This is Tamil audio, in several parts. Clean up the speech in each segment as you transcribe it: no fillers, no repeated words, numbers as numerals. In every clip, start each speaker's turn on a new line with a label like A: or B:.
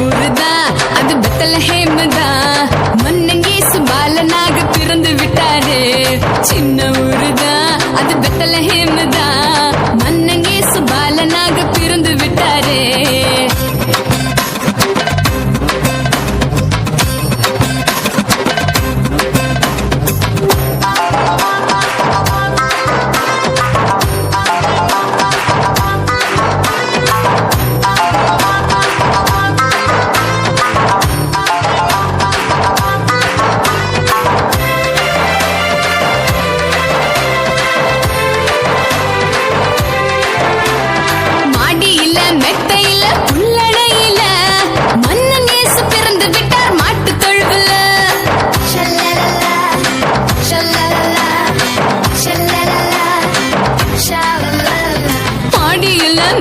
A: ஊருதா அது பெத்லஹேம்தா, மன்னங்கேசு பாலனாக பிறந்து விட்டாரு. சின்ன ஊருதா அது பெத்லஹேம்தா, மன்னங்கேசு பாலனாக பிறந்து விட்டாரு.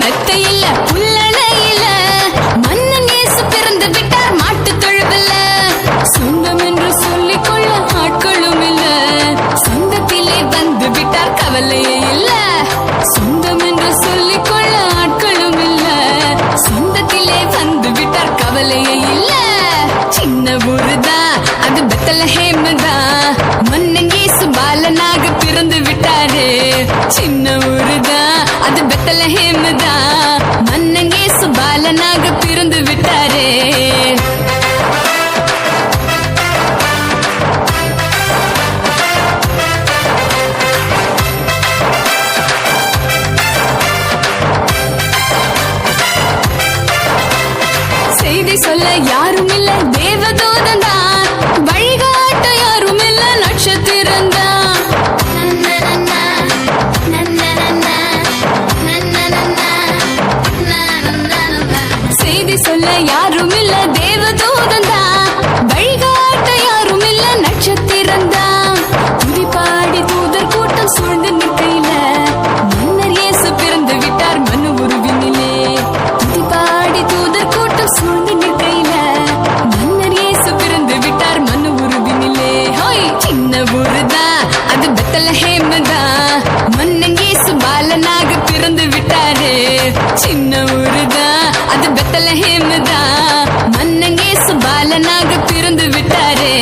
A: மெத்தையில புல்லணையில மன்னங்கேசு பிறந்து விட்டார் மாட்டு தொழுவில. சொந்தம் என்று சொல்லிக் கொள்ள ஆட்களும் இல்ல, சொந்தத்திலே வந்து விட்டார் கவலையே இல்ல. சொந்தம் என்று சொல்லிக் கொள்ள ஆட்களும் இல்ல, சொந்தத்திலே வந்து விட்டார் கவலையே இல்ல. சின்ன ஊருதா அது பெத்லஹேம்தா, மன்னங்கேசு பாலனாக பிறந்து விட்டாரு. சின்ன ஊருதா அது பெத்லஹேம்தா, மன்னங்கேசு பாலனாக பிறந்து விட்டாரு. செய்தி சொல்ல யாரும் இல்ல, தேவதூதன் தான். வழிகாட்ட யாரும் இல்ல, நட்சத்திரம் தான். செய்தி சொல்ல யாரும் இல்ல, தேவதூதன் தான். வழிகாட்ட யாரும் இல்ல, நட்சத்திரம் தான். துதிப்பாடி தூதர் கூட்டம் சூழ்ந்து நிற்கையில மன்னர் இயேசு பிறந்து விட்டார் மனு உருவினிலே. துதிப்பாடி தூதர் கூட்டம் சூழ்ந்து நிற்கையில மன்னர் இயேசு பிறந்து விட்டார் மனு உருவினிலே. ஹோய் சின்ன ஊருதா அது பெத்லஹேம்தா, மன்னங்கேசு பாலனாக பிறந்து விட்டாரு. சின்ன ஊருதா அது பெத்லஹேம்தா, மன்னங்கேசு பாலனாக பிறந்து விட்டாரு.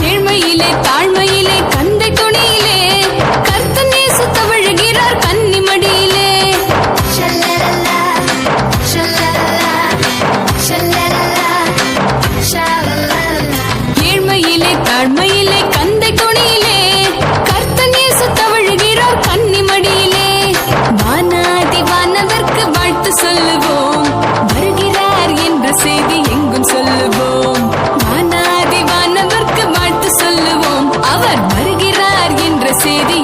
A: நேர்மையிலே தாழ்மையிலே கந்தை துணியிலே கர்த்தன் இயேசு தவழுகிறார் கன்னிமடியிலே. ஏழ்மையிலே தாழ்மையிலே கந்தை துணியிலே கர்த்தன் இயேசு தவழுகிறார் கன்னிமடியிலே. வானாதி வானவர்க்கு வாழ்த்து சொல்லுவோம், வருகிறார் என்ற செய்தி எங்கும் சொல்லுவோம். வானாதி வானவர்க்கு வாழ்த்து சொல்லுவோம், அவர் வருகிறார் என்ற செய்தி